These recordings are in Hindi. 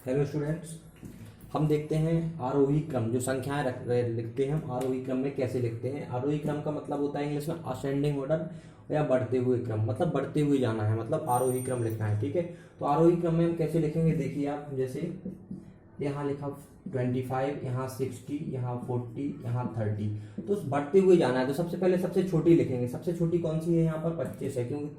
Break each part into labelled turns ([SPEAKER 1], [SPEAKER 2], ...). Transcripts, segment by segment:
[SPEAKER 1] हेलो स्टूडेंट्स, हम देखते हैं आरोही क्रम। जो संख्याएं लिखते हैं हम आरोही क्रम में कैसे लिखते हैं। आरोही क्रम का मतलब होता है इंग्लिश में असेंडिंग ऑर्डर या बढ़ते हुए क्रम, मतलब बढ़ते हुए जाना है, मतलब आरोही क्रम लिखना है। ठीक है, तो आरोही क्रम में हम कैसे लिखेंगे, देखिए आप, जैसे यहाँ लिखा 25, यहाँ 60, यहाँ 40, यहाँ 30, तो बढ़ते हुए जाना है। तो सबसे पहले सबसे छोटी लिखेंगे। सबसे छोटी कौन सी है, यहाँ पर 25 है, क्योंकि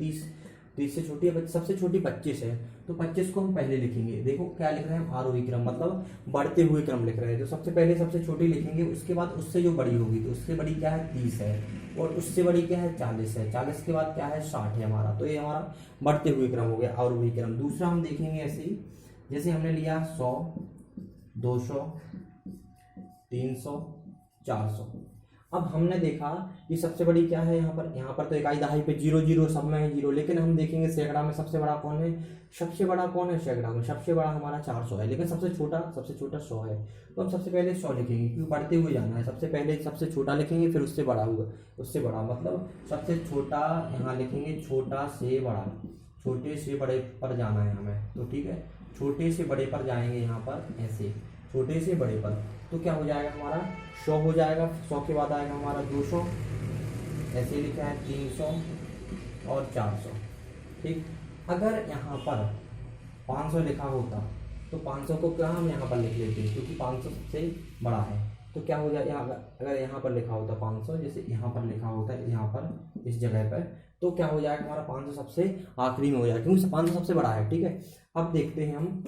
[SPEAKER 1] 30 से छोटी है, सबसे छोटी 25 है, तो 25 को हम पहले लिखेंगे। देखो क्या लिख रहे हैं हम, आरोही क्रम मतलब बढ़ते हुए क्रम लिख रहे हैं। तो सबसे पहले सबसे छोटी लिखेंगे, उसके बाद उससे जो बड़ी होगी, तो उससे बड़ी क्या है 30 है, और उससे बड़ी क्या है 40 है, 40 के बाद क्या है 60 है हमारा। तो ये हमारा बढ़ते हुए क्रम हो गया, आरोही क्रम। दूसरा हम देखेंगे ऐसे ही, जैसे हमने लिया 100, 200, 300, 400। अब हमने देखा कि सबसे बड़ी क्या है यहाँ पर तो इकाई दहाई पे 0 0 सब में है 0, लेकिन हम देखेंगे सैकड़ा में सबसे बड़ा कौन है, सबसे बड़ा कौन है सैकड़ा में, सबसे बड़ा हमारा 400 है, लेकिन सबसे छोटा 100 है। तो हम सबसे पहले 100 लिखेंगे, क्योंकि बढ़ते हुए जाना है। सबसे पहले सबसे छोटा लिखेंगे, फिर उससे बड़ा हुआ, उससे बड़ा, मतलब सबसे छोटा यहाँ लिखेंगे, छोटा से बड़ा, छोटे से बड़े पर जाना है हमें। तो ठीक है, छोटे से बड़े पर जाएंगे, यहाँ पर ऐसे छोटे से बड़े पर, तो क्या हो जाएगा हमारा 100 हो जाएगा। 100 के बाद आएगा हमारा 200, ऐसे लिखा है 300 और 400। ठीक, अगर यहाँ पर 500 लिखा होता तो 500 को क्या हम यहाँ पर लिख लेते, क्योंकि 500 सबसे बड़ा है। तो क्या हो जाएगा, अगर यहाँ पर लिखा होता 500, जैसे यहाँ पर लिखा होता है, यहाँ पर इस जगह पर, तो क्या हो जाएगा हमारा 500 सबसे आखिरी में हो जाएगा, क्योंकि 500 सबसे बड़ा है। ठीक है, अब देखते हैं हम,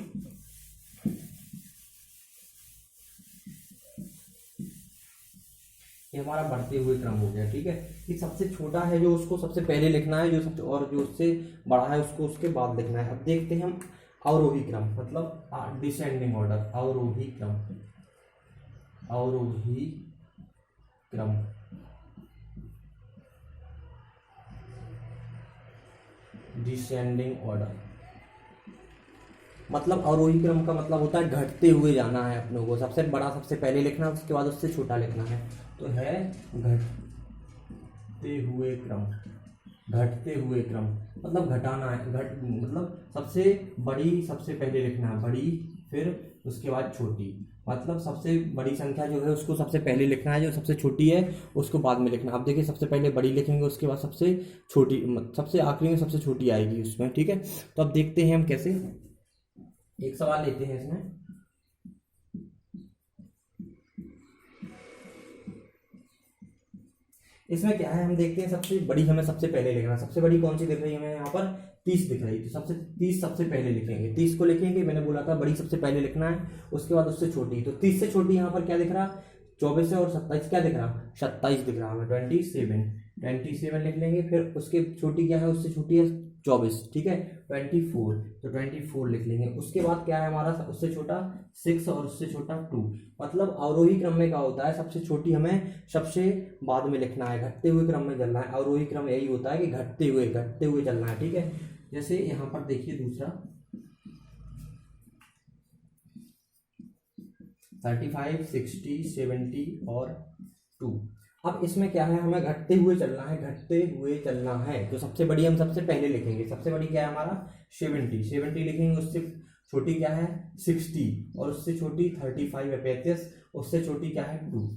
[SPEAKER 1] ये हमारा बढ़ते हुए क्रम हो गया। ठीक है, कि सबसे छोटा है जो उसको सबसे पहले लिखना है, जो सबसे और जो उससे बड़ा है उसको उसके बाद लिखना है। अब देखते हैं हम अवरोही क्रम, मतलब डिसेंडिंग ऑर्डर, अवरोही क्रम, अवरोही क्रम, डिसेंडिंग ऑर्डर, मतलब अवरोही क्रम का मतलब होता है घटते हुए जाना है अपनों को। सबसे बड़ा सबसे पहले लिखना है, उसके बाद उससे छोटा लिखना है। तो है घटते हुए क्रम, घटते हुए क्रम मतलब घटाना है, मतलब सबसे बड़ी सबसे पहले लिखना है, बड़ी फिर उसके बाद छोटी, मतलब सबसे बड़ी संख्या जो है उसको सबसे पहले लिखना है, जो सबसे छोटी है उसको बाद में लिखना है। अब देखिए, सबसे पहले बड़ी लिखेंगे, उसके बाद सबसे छोटी, सबसे आखिरी में सबसे छोटी आएगी उसमें। ठीक है, तो अब देखते हैं हम कैसे, एक सवाल लेते हैं इसमें। इसमें क्या है, हम देखते हैं सबसे बड़ी हमें सबसे पहले लिखना। सबसे बड़ी कौन सी दिख रही है हमें, यहाँ पर 30 दिख रही है, तो सबसे 30 सबसे पहले लिखेंगे। 30 को लिखेंगे, मैंने बोला था बड़ी सबसे पहले लिखना है, उसके बाद उससे छोटी। तो 30 से छोटी यहाँ पर क्या दिख रहा, 24 है, और 27 क्या दिख रहा, 27 दिख रहा हमें, 27 लिख लेंगे। फिर उसके छोटी क्या है, उससे छोटी है 24। ठीक है, 24, तो 24 लिख लेंगे। उसके बाद क्या है हमारा, उससे छोटा 6 और उससे छोटा 2। मतलब अवरोही क्रम में क्या होता है, सबसे छोटी हमें सबसे बाद में लिखना है, घटते हुए क्रम में चलना है। अवरोही क्रम यही होता है कि घटते हुए चलना है। ठीक है, जैसे यहाँ पर देखिए दूसरा 35, 60, 70 और 2। अब इसमें क्या है, हमें घटते हुए चलना है, तो सबसे बड़ी हम सबसे पहले लिखेंगे। सबसे बड़ी क्या है हमारा 70 लिखेंगे, उससे छोटी क्या है 60, और उससे छोटी 35 है 35, उससे छोटी क्या है 2।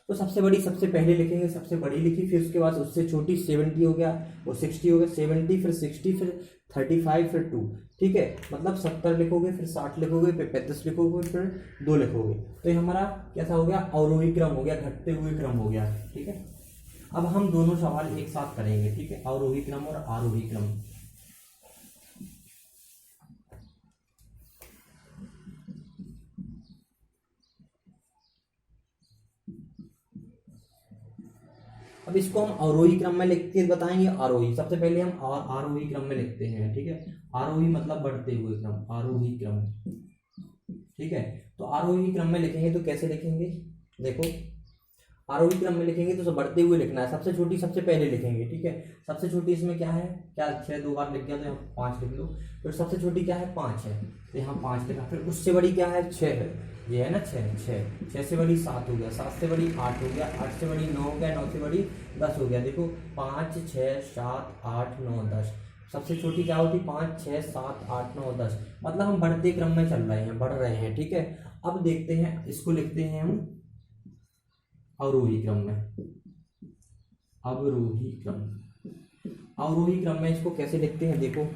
[SPEAKER 1] तो सबसे बड़ी सबसे पहले लिखेंगे, सबसे बड़ी लिखी, फिर उसके बाद उससे छोटी 70 हो गया, वो 60 हो गया, 70 फिर 60 फिर 35 फिर 2। ठीक है, मतलब 70 लिखोगे, फिर 60 लिखोगे, फिर 35 लिखोगे, फिर 2 लिखोगे। तो ये हमारा कैसा हो गया, अवरोही क्रम हो गया, घटते हुए क्रम हो गया। ठीक है, अब हम दोनों सवाल एक साथ करेंगे। ठीक है, अवरोही क्रम और आरोही क्रम। अब इसको हम अवरोही क्रम में लिख के बताएंगे, आरोही। सबसे पहले हम आरोही क्रम में लिखते हैं। ठीक है, आरोही मतलब बढ़ते हुए क्रम, आरोही क्रम। ठीक है, तो आरोही क्रम में लिखेंगे तो कैसे लिखेंगे, देखो आरोही क्रम में लिखेंगे तो बढ़ते हुए लिखना है, सबसे छोटी सबसे पहले लिखेंगे। ठीक है, सबसे छोटी इसमें क्या है, क्या 6 2 बार लिख गया तो यहाँ 5 लिख लो। फिर सबसे छोटी क्या है 5 है, तो यहाँ 5 लिखा। फिर उससे बड़ी क्या है 6 है, ये है ना 6 से बड़ी 7 हो गया, 7 से बड़ी 8 हो गया, 8 से बड़ी 9 हो गया, 9 से बड़ी 10 हो गया। देखो 5 6 7 8 9 10, सबसे छोटी क्या होती? 5, 6, 7, 8, 9, 10। मतलब हम बढ़ते क्रम में चल रहे हैं, बढ़ रहे हैं, ठीक है। अब देखते हैं, इसको लिखते हैं हम अवरोही क्रम में। अवरोही क्रम, अवरोही क्रम में इसको कैसे लिखते हैं? देखो,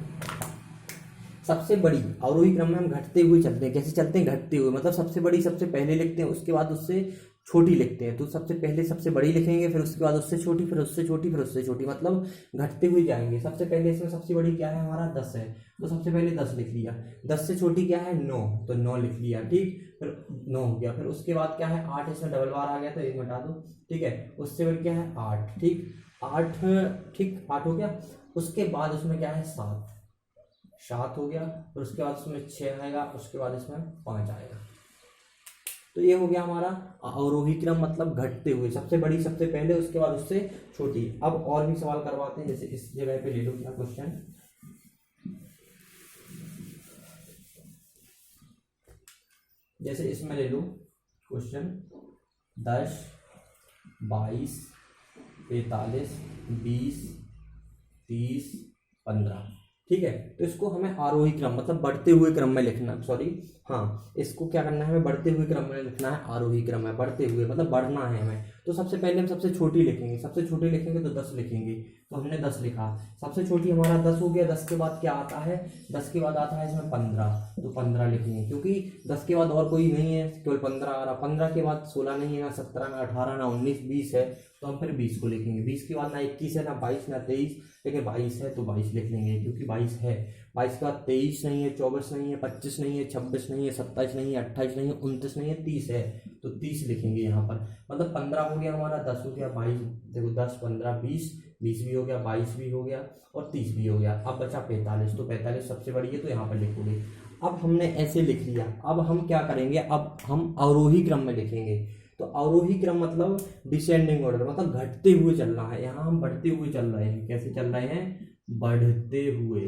[SPEAKER 1] सबसे बड़ी अवरोही क्रम में हम घटते हुए चलते हैं। कैसे चलते हैं? घटते हुए, मतलब सबसे बड़ी सबसे पहले लिखते हैं, उसके बाद उससे छोटी लिखते हैं। तो सबसे पहले सबसे बड़ी लिखेंगे, फिर उसके बाद उससे छोटी, फिर उससे छोटी, फिर उससे छोटी, मतलब घटते हुए जाएंगे। सबसे पहले इसमें सबसे बड़ी क्या है? हमारा 10 है, तो सबसे पहले 10 लिख लिया। 10 से छोटी क्या है? 9, तो 9 लिख लिया, ठीक। फिर 9 हो गया। फिर उसके बाद क्या है? 8, इसमें डबल बार आ गया तो 1 हटा दो, ठीक है। उससे बड़ी क्या है? 8, ठीक। 8, ठीक, 8 हो गया। उसके बाद उसमें क्या है? 7, 7 हो गया। फिर उसके बाद उसमें 6 आएगा, उसके बाद इसमें 5 आएगा। तो ये हो गया हमारा अवरोही क्रम, मतलब घटते हुए, सबसे बड़ी सबसे पहले, उसके बाद उससे छोटी। अब और भी सवाल करवाते हैं, जैसे इस जगह पे ले लो क्या क्वेश्चन, जैसे इसमें ले लो क्वेश्चन 10, 22, 45, 20, 30, 15, ठीक है। तो इसको हमें आरोही क्रम, मतलब बढ़ते हुए क्रम में लिखना, सॉरी, हाँ, इसको क्या करना है? हमें बढ़ते हुए क्रम में लिखना है। आरोही क्रम है, बढ़ते हुए मतलब बढ़ना है हमें। तो सबसे पहले हम सबसे छोटी लिखेंगे, सबसे छोटी लिखेंगे तो 10 लिखेंगे। तो हमने 10 लिखा, सबसे छोटी हमारा 10 हो गया। 10 के बाद क्या आता है? 10 के बाद आता है इसमें 15, तो 15 लिखेंगे, क्योंकि 10 के बाद और कोई नहीं है, केवल 15 आ रहा। 15 के बाद 16 नहीं है, ना 17, ना 18, ना 19, 20 है, तो हम फिर 20 को लिखेंगे। 20 के बाद ना 21 है, ना 22, ना 23, लेकिन 22 है तो 22 लिख लेंगे, क्योंकि 22 है। 22 के बाद 23 नहीं है, 24 नहीं है, 25 नहीं है, 26 नहीं है, 27 नहीं है, 28 नहीं है, 29 नहीं है, 30 है, तो 30 लिखेंगे यहाँ पर। मतलब 15 हो गया हमारा, 10 हो गया, 22, देखो 10, 15, 20, 20 भी हो गया, 22 भी हो गया और 30 भी हो गया। अब बचा 45, तो 45 सबसे बड़ी है, तो यहाँ पर लिखोगे। अब हमने ऐसे लिख लिया। अब हम क्या करेंगे? अब हम अवरोही क्रम में लिखेंगे। तो अवरोही क्रम मतलब डिसेंडिंग ऑर्डर, मतलब घटते हुए चलना है। यहाँ हम बढ़ते हुए चल रहे हैं। कैसे चल रहे हैं? बढ़ते हुए,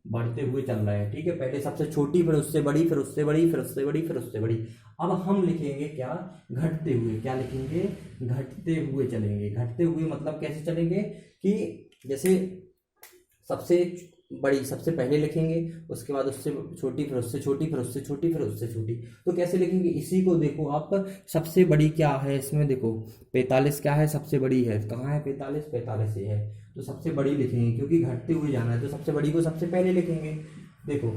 [SPEAKER 1] बढ़ते हुए चल रहे हैं, ठीक है। पहले सबसे छोटी, फिर उससे बड़ी, फिर उससे बड़ी, फिर उससे बड़ी, फिर उससे बड़ी। अब हम लिखेंगे क्या? घटते हुए। क्या लिखेंगे? घटते हुए चलेंगे। घटते हुए मतलब कैसे चलेंगे कि जैसे सबसे बड़ी सबसे पहले लिखेंगे, उसके बाद उससे छोटी, फिर उससे छोटी, फिर उससे छोटी, फिर उससे छोटी। तो कैसे लिखेंगे? इसी को देखो आप, सबसे बड़ी क्या है इसमें? देखो 45 क्या है? सबसे बड़ी है। कहाँ है 45? 45 ये है, तो सबसे बड़ी लिखेंगे, क्योंकि घटते हुए जाना है, तो सबसे बड़ी को सबसे पहले लिखेंगे। देखो,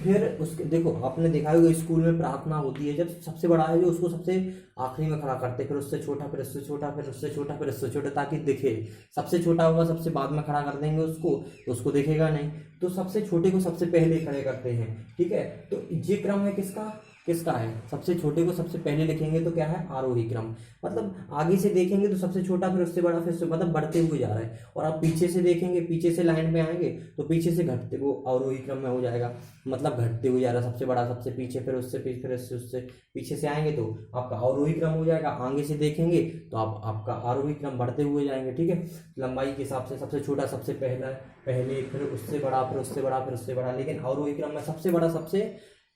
[SPEAKER 1] फिर उसके देखो, आपने देखा होगा स्कूल में प्रार्थना होती है, जब सबसे बड़ा है जो उसको सबसे आखिरी में खड़ा करते, फिर उससे छोटा, फिर उससे छोटा, फिर उससे छोटा, फिर उससे छोटा, ताकि दिखे। सबसे छोटा होगा सबसे बाद में खड़ा कर देंगे उसको, तो उसको दिखेगा नहीं, तो सबसे छोटे को सबसे पहले खड़े करते हैं, ठीक है। तो ये क्रम है किसका? किसका है? सबसे छोटे को सबसे पहले लिखेंगे, तो क्या है? आरोही क्रम। मतलब आगे से देखेंगे तो सबसे छोटा, फिर उससे बड़ा, फिर उससे, मतलब बढ़ते हुए जा रहा है। और आप पीछे से देखेंगे, पीछे से लाइन में आएंगे, तो पीछे से घटते, वो अवरोही क्रम में हो जाएगा, मतलब घटते हुए जा रहा है। सबसे बड़ा सबसे पीछे, फिर उससे पीछे, फिर उससे पीछे से आएंगे तो आपका अवरोही क्रम हो जाएगा। आगे से देखेंगे तो आपका आरोही क्रम बढ़ते हुए जाएंगे, ठीक है। लंबाई के हिसाब से सबसे छोटा सबसे पहला, पहले, फिर उससे बड़ा, फिर उससे बड़ा, फिर उससे बड़ा, लेकिन अवरोही क्रम में सबसे बड़ा सबसे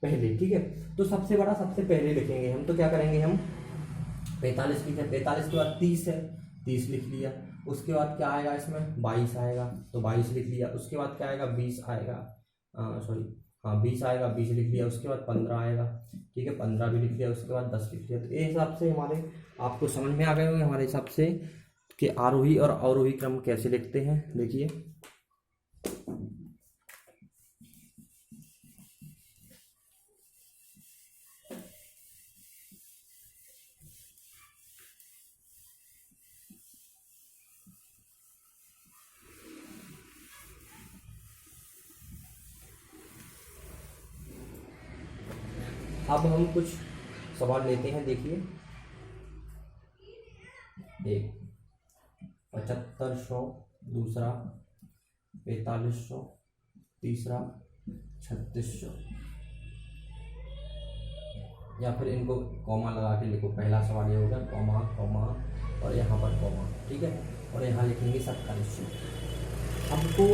[SPEAKER 1] पहले, ठीक है। तो सबसे बड़ा सबसे पहले लिखेंगे हम, तो क्या करेंगे हम? 45 लिखे। 45 के बाद 30 है, 30 लिख लिया। उसके बाद क्या आएगा इसमें? 22 आएगा, तो 22 लिख लिया। उसके बाद क्या आएगा? 20 आएगा, सॉरी, हाँ 20 आएगा, 20 लिख लिया। उसके बाद 15 आएगा, ठीक है, 15 भी लिख लिया। उसके बाद 10 लिख लिया। तो ये हिसाब से हमारे, आपको समझ में आ गए होंगे हमारे हिसाब से कि आरोही और अवरोही क्रम कैसे लिखते हैं। देखिए, अब हम कुछ सवाल लेते हैं। देखिए, एक 7500, दूसरा 4500, तीसरा 3600, या फिर इनको कॉमा लगा के लिखो। पहला सवाल ये होगा, कॉमा कॉमा और यहाँ पर कॉमा, ठीक है, और यहाँ लिखेंगे 2700। हमको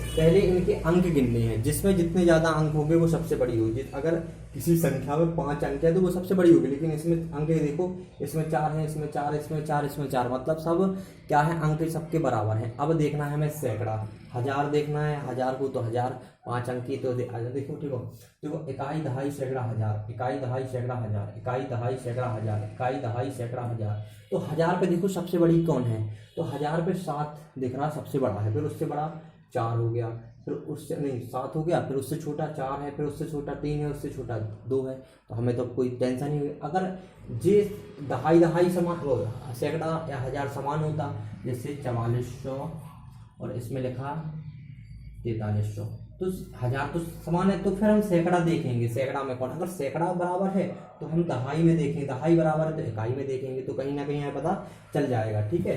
[SPEAKER 1] पहले इनके अंक गिनने हैं, जिसमें जितने ज्यादा अंक होंगे वो सबसे बड़ी होगी। अगर किसी संख्या में 5 अंक है तो वो सबसे बड़ी होगी, लेकिन इसमें अंक देखो, इसमें 4 है, इसमें 4, इसमें 4, इसमें 4, मतलब सब क्या है, अंक सबके बराबर हैं। अब देखना है हमें सैकड़ा, हजार देखना है, हजार को तो हजार, 5 अंक की तो देखो, ठीक हो, देखो इकाई दहाई सैकड़ा हजार, इकाई दहाई सैकड़ा हजार, इकाई दहाई सैकड़ा हजार, इकाई दहाई सैकड़ा हजार। तो हजार पे देखो सबसे बड़ी कौन है, तो हजार पे 7 दिख रहा सबसे बड़ा है, फिर उससे बड़ा 4 हो गया, फिर उससे नहीं 7 हो गया, फिर उससे छोटा 4 है, फिर उससे छोटा 3 है, उससे छोटा 2 है। तो हमें तो कोई टेंशन नहीं हुई। अगर जे दहाई दहाई समान हो, सैकड़ा या हजार समान होता, जैसे 4400 और इसमें लिखा 4300, तो हजार तो समान है, तो फिर हम सैकड़ा देखेंगे, सैकड़ा में कौन, अगर सैकड़ा बराबर है तो हम दहाई में देखेंगे, दहाई बराबर है तो इकाई में देखेंगे, तो कहीं ना कहीं हमें पता चल जाएगा। ठीक है,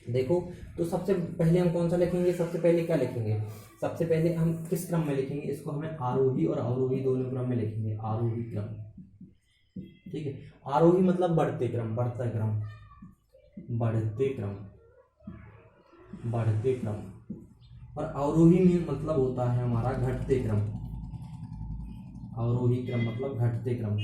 [SPEAKER 1] देखो तो सबसे पहले हम कौन सा लिखेंगे, सबसे पहले क्या लिखेंगे, सबसे पहले हम किस क्रम में लिखेंगे इसको, हमें आरोही और अवरोही दोनों क्रम में लिखेंगे, आरोही क्रम। ठीक है, आरोही मतलब बढ़ते क्रम, बढ़ता क्रम, बढ़ते क्रम, बढ़ते क्रम, और अवरोही में मतलब होता है हमारा घटते क्रम, अवरोही क्रम मतलब घटते क्रम,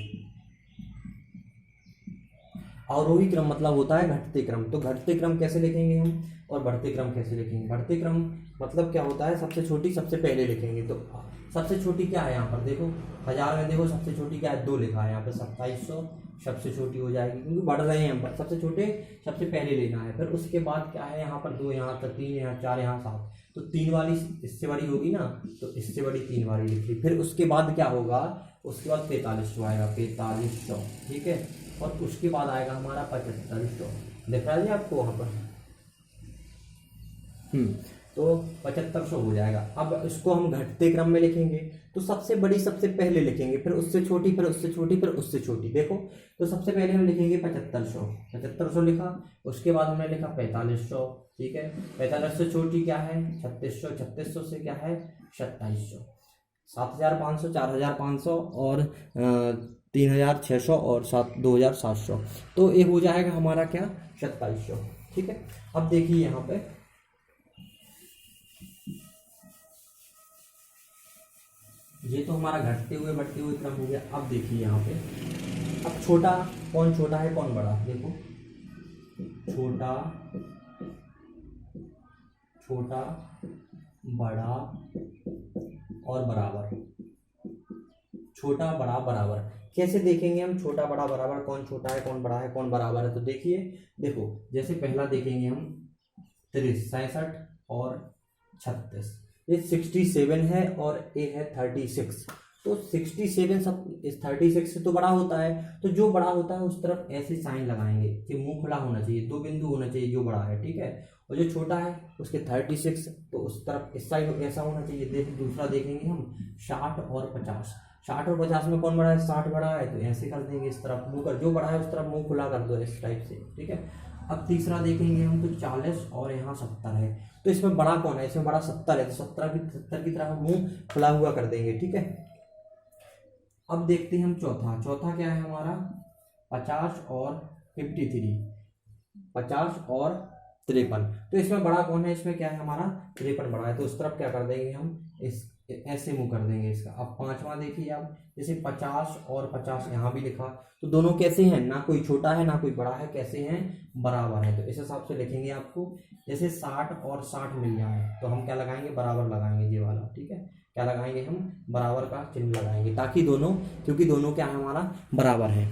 [SPEAKER 1] अवरोही क्रम मतलब होता है घटते क्रम। तो घटते क्रम कैसे लिखेंगे हम, और बढ़ते क्रम कैसे लिखेंगे। बढ़ते क्रम मतलब क्या होता है, सबसे छोटी सबसे पहले लिखेंगे। तो सबसे छोटी क्या है यहाँ पर देखो, हजार में देखो सबसे छोटी क्या है, 2 लिखा है यहाँ पे, 2700 सबसे छोटी हो जाएगी, क्योंकि बढ़ रहे हैं हम पर, सबसे छोटे सबसे पहले लेना है। फिर उसके बाद क्या है यहाँ पर, 2 यहाँ तक, 3 यहाँ, 4 यहाँ, 7, तो 3 वाली इससे बड़ी होगी ना, तो इससे बड़ी 3 वाली लिख ली। फिर उसके बाद क्या होगा, उसके बाद 4500 आएगा, 4500। ठीक है, और उसके बाद आएगा हमारा 7500, दिख रहा है आपको वहां पर, तो 7500 हो जाएगा। अब इसको हम घटते क्रम में लिखेंगे, तो सबसे बड़ी सबसे पहले लिखेंगे, फिर उससे छोटी, फिर उससे छोटी, फिर उससे छोटी। देखो तो सबसे पहले हम लिखेंगे 7500, 7500 लिखा, उसके बाद हमने लिखा 4500। ठीक है, 4500 से छोटी क्या है 3600, 3600 से क्या है 2700, 7500, 4500 और 3600 और 2700, तो ये हो जाएगा हमारा क्या 2700। ठीक है, अब देखिए यहाँ पे ये तो हमारा घटते हुए बढ़ते हुए क्रम हो गया। अब देखिए यहाँ पे, अब छोटा कौन छोटा है कौन बड़ा, देखो छोटा, छोटा, बड़ा और बराबर, छोटा बड़ा बराबर। कैसे देखेंगे हम छोटा बड़ा बराबर, कौन छोटा है कौन बड़ा है कौन बराबर है। तो देखिए, देखो जैसे पहला देखेंगे हम 63 और 36, ये 67 है और ये है 36। तो 67 सब इस 36 से तो बड़ा होता है, तो जो बड़ा होता है उस तरफ ऐसे साइन लगाएंगे कि मुंह खुला होना चाहिए, 2 बिंदु होना चाहिए जो बड़ा है। ठीक है, और जो छोटा है उसके 36, तो उस तरफ इस साइड ऐसा होना चाहिए। दूसरा देखेंगे हम 60 और 50, 60 और 50 में कौन बड़ा है, 60 बड़ा है, तो ऐसे कर देंगे इस तरफ मुंह कर, जो बड़ा है उस तरफ मुंह खुला कर दो इस टाइप से। ठीक है, अब तीसरा देखेंगे हम, तो 40 और यहाँ 70 है, तो इसमें बड़ा कौन है, इसमें बड़ा 70 है, तो 70 की तरफ मुंह खुला हुआ कर देंगे। ठीक है, अब देखते हैं हम चौथा, चौथा क्या है हमारा 50 और 53, 50 और 53, तो इसमें बड़ा कौन है, इसमें क्या है हमारा 53 बड़ा है, तो उस तरफ क्या कर देंगे हम, इस ऐसे मुंह कर देंगे इसका। अब पांचवा देखिए आप, जैसे 50 और 50 यहाँ भी लिखा, तो दोनों कैसे हैं, ना कोई छोटा है ना कोई बड़ा है, कैसे हैं बराबर है, तो इस हिसाब से लिखेंगे आपको। जैसे 60 और 60 मिल जाए तो हम क्या लगाएंगे, बराबर लगाएंगे ये वाला। ठीक है, क्या लगाएंगे हम, बराबर का चिन्ह लगाएंगे, ताकि दोनों, क्योंकि दोनों क्या है हमारा बराबर है,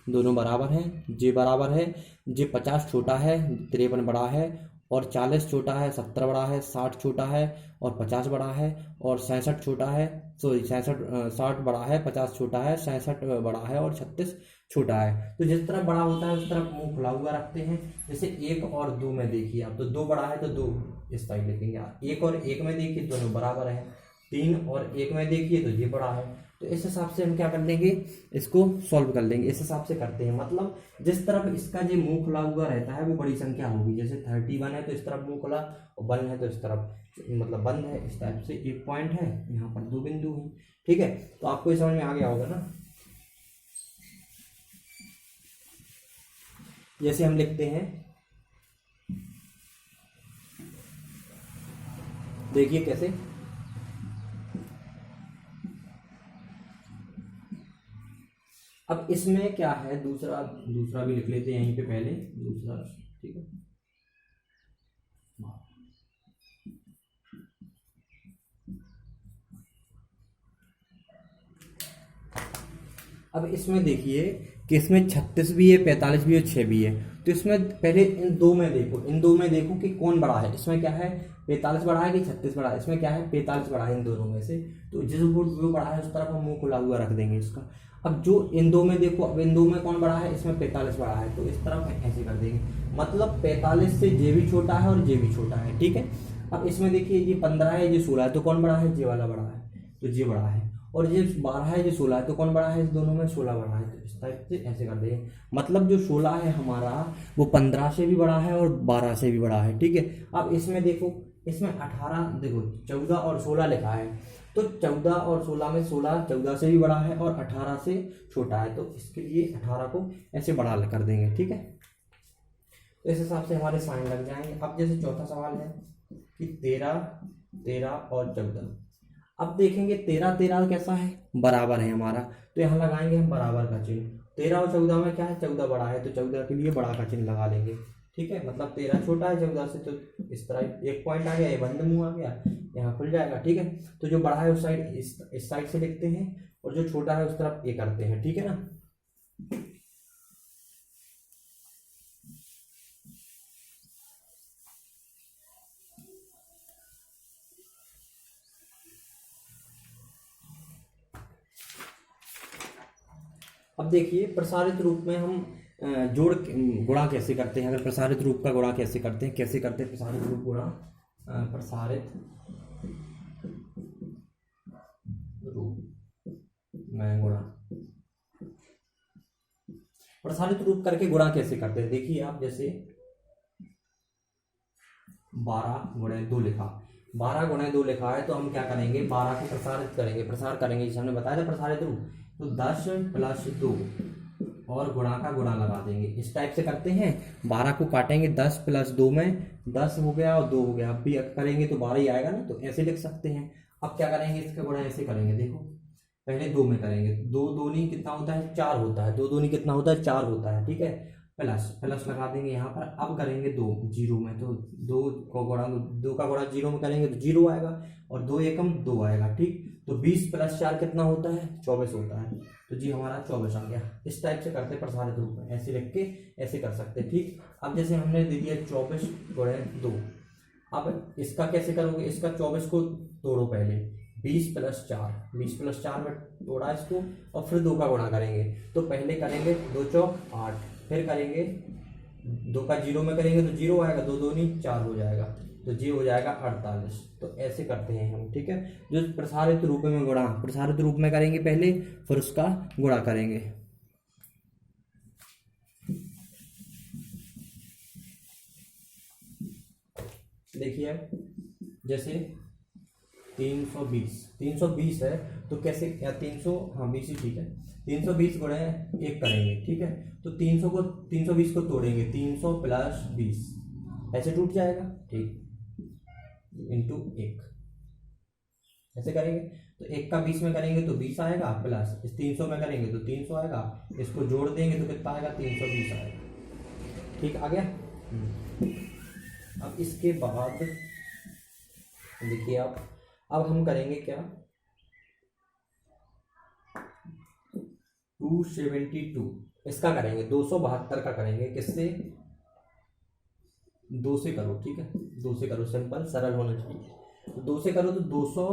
[SPEAKER 1] दोनों बराबर हैं, जे बराबर है, जे 50 छोटा है 53 बड़ा है, और 40 छोटा है 70 बड़ा है, 60 छोटा है और 50 बड़ा है, और 66 छोटा है, सॉरी 60 बड़ा है, 50 छोटा है, 66 बड़ा है और 36 छोटा है। तो जिस तरफ बड़ा होता है उस तरफ मुंह खुला हुआ रखते हैं। जैसे 1 और 2 में देखिए आप, तो 2 बड़ा है तो 2 इस साइड लिखेंगे, 1 और 1 में देखिए दोनों बराबर है, 3 और 1 में देखिए तो ये बड़ा है, तो इस हिसाब से हम क्या कर लेंगे, इसको सॉल्व कर लेंगे, इस हिसाब से करते हैं। मतलब जिस तरफ इसका जो मुंह खुला हुआ रहता है वो बड़ी संख्या होगी, जैसे 31 है तो इस तरफ मुंह खुला, और 1 है तो इस तरफ मतलब बंद है, इस टाइप से। एक पॉइंट है यहाँ पर, 2 बिंदु हैं। ठीक है, तो आपको ये समझ में आ गया होगा ना। जैसे हम लिखते हैं देखिए कैसे। अब इसमें क्या है, दूसरा दूसरा भी लिख लेते हैं यहीं पे पहले, दूसरा, ठीक है। अब इसमें देखिए कि इसमें 36 भी है, 45 भी है, 6 भी है। तो इसमें पहले इन दो में देखो, इन दो में देखो कि कौन बड़ा है। इसमें क्या है, 45 बड़ा है कि 36 बड़ा है? इसमें क्या है, 45 बड़ा है इन दोनों में से। तो जिस वो बड़ा है उस तरफ हम मुंह खुला हुआ रख देंगे इसका। अब जो इन दो में देखो, अब इन दो में कौन बड़ा है, इसमें 45 बड़ा है, तो इस तरफ ऐसे कर देंगे। मतलब 45 से जे भी छोटा है और जे भी छोटा है, ठीक है। अब इसमें देखिए ये 15 है, ये 16 है, तो कौन बड़ा है, जे वाला बड़ा है, तो जे बड़ा है। और ये 12 है, ये 16 है, तो कौन बड़ा है, इस दोनों में 16 बड़ा है। तो इस टाइप से ऐसे कर देंगे। मतलब जो 16 है हमारा, वो 15 से भी बड़ा है और 12 से भी बड़ा है, ठीक है। अब इसमें देखो, इसमें 18, देखो 14 और 16 लिखा है, तो 14 और 16 में 16 14 से भी बड़ा है और 18 से छोटा है, तो इसके लिए 18 को ऐसे बड़ा कर देंगे, ठीक है। तो इस हिसाब से हमारे साइन लग जाएंगे। अब जैसे चौथा सवाल है कि 13 13 और 14। अब देखेंगे 13 13 कैसा है, बराबर है हमारा, तो यहाँ लगाएंगे हम बराबर का चिन्ह। 13 और 14 में क्या है, 14 बड़ा है, तो 14 के लिए बड़ा का चिन्ह लगा लेंगे, ठीक है। मतलब 13 छोटा है 14 से, तो इस तरह एक पॉइंट आ गया, ये बंद मुंह आ गया, यहाँ खुल जाएगा, ठीक है। तो जो बड़ा है उस साइड, इस साइड से लिखते हैं, और जो छोटा है उस तरफ ये करते हैं, ठीक है ना। अब देखिए प्रसारित रूप में हम जोड़ गुणा कैसे करते हैं। अगर प्रसारित रूप का गुणा कैसे करते हैं, प्रसारित रूप गुणा, प्रसारित रूप में गुणा, प्रसारित रूप करके गुणा कैसे करते हैं। देखिए आप, जैसे 12 गुणे 2 लिखा, 12 गुणे 2 लिखा है, तो हम क्या करेंगे, 12 को प्रसारित करेंगे, प्रसार करेंगे, जैसे हमने बताया था प्रसारित रूप। तो 10 + 2 और गुणा का गुणा लगा देंगे, इस टाइप से करते हैं। 12 को काटेंगे, 10 + 2 में 10 हो गया और 2 हो गया। अब भी करेंगे तो 12 ही आएगा ना, तो ऐसे लिख सकते हैं। अब क्या करेंगे, इसका गुणा ऐसे करेंगे, देखो पहले 2 में करेंगे, 2 दूनी कितना होता है, 4 होता है, 2 दूनी कितना होता है, 4 होता है, ठीक है। प्लस लगा देंगे यहाँ पर। अब करेंगे 2 जीरो में, तो 2 का गुणा 0 में करेंगे तो 0 आएगा, और 2 एकम 2 आएगा, ठीक। तो 20 + 4 कितना होता है, 24 होता है, तो जी हमारा 24 आ गया। इस टाइप से करते प्रसारित रूप में, ऐसे लिख के ऐसे कर सकते हैं, ठीक। अब जैसे हमने दे दिया 24 गुणे 2, अब इसका कैसे करोगे, इसका 24 को तोड़ो पहले, 20 + 4 में तोड़ा इसको, और फिर 2 का गुणा करेंगे। तो पहले करेंगे 2 चौक 8, फिर करेंगे 2 का 0 में करेंगे तो 0 आएगा, 2 दूनी 4 हो जाएगा, तो जी हो जाएगा 48। तो ऐसे करते हैं हम, ठीक है। जो प्रसारित रूप में गुणा, प्रसारित रूप में करेंगे पहले, फिर उसका गुणा करेंगे। देखिए जैसे 320 है, तो कैसे, या 300, हाँ 20 ही ठीक है। 320 गुणे 1 करेंगे, ठीक है। तो 320 को तोड़ेंगे, 300 + 20 ऐसे टूट जाएगा, ठीक, इंटू 1 ऐसे करेंगे। तो 1 का 20 में करेंगे तो 20 आएगा, प्लस इस 300 में करेंगे तो 300 आएगा, इसको जोड़ देंगे तो कितना आएगा, 320 आएगा, ठीक आ गया। अब इसके बाद देखिए आप, अब हम करेंगे क्या, 272 इसका करेंगे, 272 का करेंगे, किससे, 2 से करो, ठीक है, 2 से करो, सिंपल सरल होना चाहिए। तो 2 से करो तो 200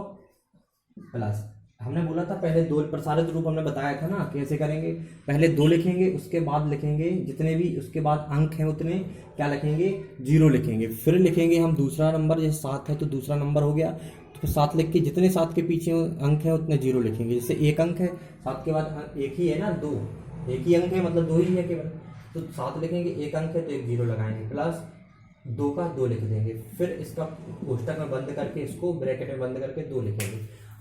[SPEAKER 1] प्लस, हमने बोला था पहले 2, प्रसारित रूप हमने बताया था ना कैसे करेंगे। पहले 2 लिखेंगे, उसके बाद लिखेंगे जितने भी उसके बाद अंक हैं उतने क्या लिखेंगे, 0 लिखेंगे। फिर लिखेंगे हम दूसरा नंबर, जैसे 7 है तो दूसरा नंबर हो गया, तो 7 लिख के जितने 7 के पीछे अंक हैं उतने 0 लिखेंगे। जैसे 1 अंक है, 7 के बाद 1 ही है ना, 2 एक ही अंक है, मतलब 2 ही है केवल, तो 7 लिखेंगे, 1 अंक है तो 1 0 लगाएंगे, प्लस 2 का 2 लिख देंगे, फिर इसका कोष्टक में बंद करके, इसको ब्रैकेट में बंद करके 2 लिखेंगे।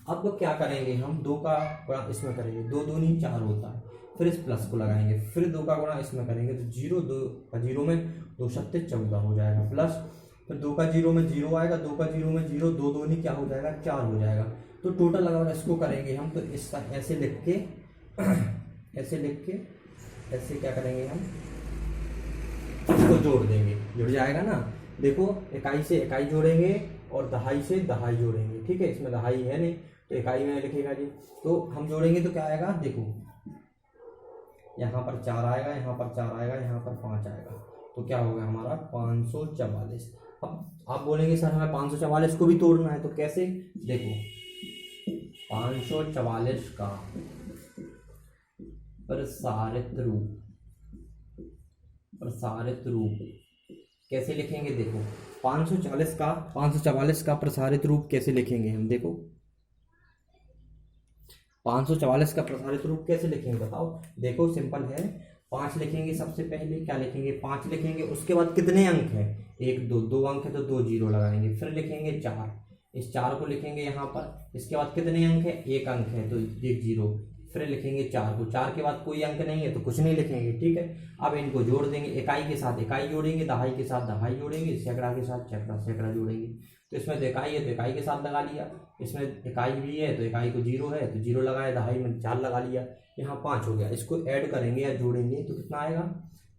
[SPEAKER 1] अब क्या करेंगे हम, 2 का गुणा इसमें करेंगे, 2 दूनी 4 होता है, फिर इस प्लस को लगाएंगे, फिर 2 का गुणा इसमें करेंगे तो 0 2 का 0 में 2 सत्ते 14 हो जाएगा, प्लस फिर 2 का 0 में 0 आएगा, 2 का 0 में 0, 2 2 नहीं क्या हो जाएगा 4 हो जाएगा। तो टोटल अगर इसको करेंगे हम तो इसका ऐसे लिख के ऐसे क्या करेंगे हम इसको जोड़ देंगे, जुड़ जाएगा ना। देखो इकाई से इकाई जोड़ेंगे और दहाई से दहाई जोड़ेंगे, ठीक है। इसमें दहाई है नहीं तो इकाई में लिखेगा जी। तो हम जोड़ेंगे तो क्या आएगा, देखो यहाँ पर 4 आएगा, यहाँ पर 4 आएगा, यहाँ पर 5 आएगा, तो क्या होगा हमारा 544। अब आप बोलेंगे सर हमें 544 को भी तोड़ना है, तो कैसे, देखो 544 का प्रसारित रूप कैसे लिखेंगे, देखो 544 का प्रसारित रूप कैसे लिखेंगे हम, देखो 544 का प्रसारित रूप कैसे लिखेंगे बताओ। देखो सिंपल है, 5 लिखेंगे, सबसे पहले क्या लिखेंगे 5 लिखेंगे, उसके बाद कितने अंक है 1 2, 2 अंक है तो 2 जीरो लगाएंगे, फिर लिखेंगे 4, इस 4 को लिखेंगे यहाँ पर, इसके बाद कितने अंक है 1 अंक है तो 1 जीरो, फिर लिखेंगे 4 को, 4 के बाद कोई अंक नहीं है तो कुछ नहीं लिखेंगे, ठीक है। अब इनको जोड़ देंगे, इकाई के साथ इकाई जोड़ेंगे, दहाई के साथ दहाई जोड़ेंगे, सैकड़ा के साथ सैकड़ा जोड़ेंगे। तो इसमें इकाई है तो इकाई के साथ लगा लिया, इसमें इकाई भी है तो इकाई को 0 है तो 0 लगाया, दहाई में 4 लगा लिया, यहाँ 5 हो गया। इसको ऐड करेंगे या जोड़ेंगे तो कितना आएगा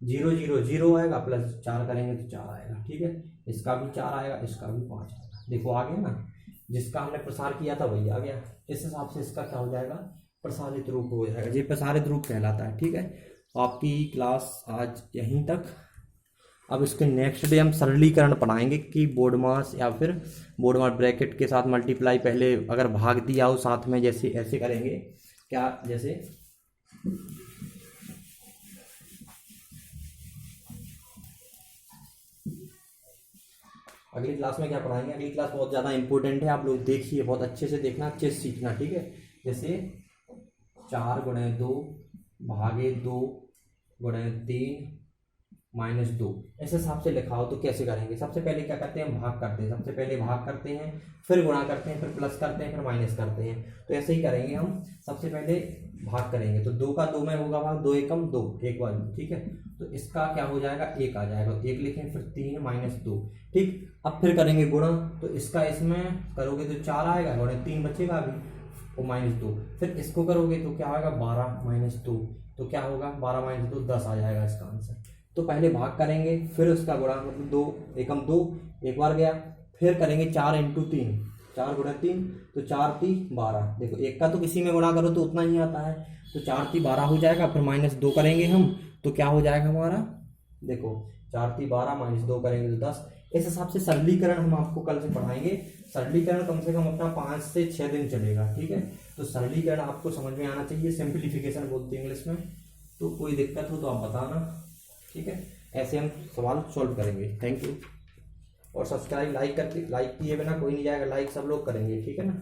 [SPEAKER 1] 0 0 0 आएगा, प्लस 4 करेंगे तो 4 आएगा, ठीक है। इसका भी 4 आएगा, इसका भी 5 आएगा, देखो आ गया ना, जिसका हमने प्रसार किया था वही आ गया। इस हिसाब से इसका क्या हो जाएगा प्रसारित रूप हो जाएगा, ये प्रसारित रूप कहलाता है, ठीक है। आपकी क्लास आज यहीं तक। अब इसके नेक्स्ट डे हम सरलीकरण पढ़ाएंगे कि बोर्ड मास या फिर बोर्ड मास ब्रैकेट के साथ मल्टीप्लाई, पहले अगर भाग दिया हो साथ में जैसे ऐसे करेंगे क्या, जैसे अगली क्लास में क्या पढ़ाएंगे, अगली क्लास बहुत ज़्यादा इंपॉर्टेंट है, आप लोग देखिए, बहुत अच्छे से देखना, अच्छे से सीखना, ठीक है। जैसे 4 गुणे 2 भागे 2 गुणे 3 माइनस 2, इस हिसाब से लिखा हो तो कैसे करेंगे। सबसे पहले क्या करते हैं भाग करते हैं, सबसे पहले भाग करते हैं, फिर गुणा करते हैं, फिर प्लस करते हैं, फिर माइनस करते हैं। तो ऐसे ही करेंगे हम, सबसे पहले भाग करेंगे तो 2 का 2 में होगा भाग, 2 एकम 2 एक बार, ठीक है। तो इसका क्या हो जाएगा 1 आ जाएगा, 1 लिखें, फिर 3 माइनस 2, ठीक। अब फिर करेंगे गुणा, तो इसका इसमें करोगे तो 4 आएगा, गुणे 3 बचेगा अभी और माइनस 2, फिर इसको करोगे तो क्या आएगा 12 माइनस 2, तो क्या होगा 12 माइनस 2 10 आ जाएगा इसका आंसर। तो पहले भाग करेंगे, फिर उसका गुणा, मतलब 2 एकम 2 एक बार गया, फिर करेंगे 4 इंटू 3, 4 गुणा 3 तो 4 3 12, देखो एक का तो किसी में गुणा करो तो उतना ही आता है, तो 4 3 12 हो जाएगा, फिर माइनस 2 करेंगे हम तो क्या हो जाएगा हमारा, देखो 4 3 12 माइनस 2 करेंगे तो 10। इस हिसाब से सरलीकरण हम आपको कल से पढ़ाएंगे। सरलीकरण कम से कम अपना 5 से 6 दिन चलेगा, ठीक है। तो सरलीकरण आपको समझ में आना चाहिए, सिंप्लीफिकेशन बोलते हैं इंग्लिश में। तो कोई दिक्कत हो तो आप बताना, ठीक है। ऐसे हम सवाल सॉल्व करेंगे। Thank you. और सब्सक्राइब लाइक किए बिना कोई नहीं जाएगा, लाइक सब लोग करेंगे, ठीक है ना।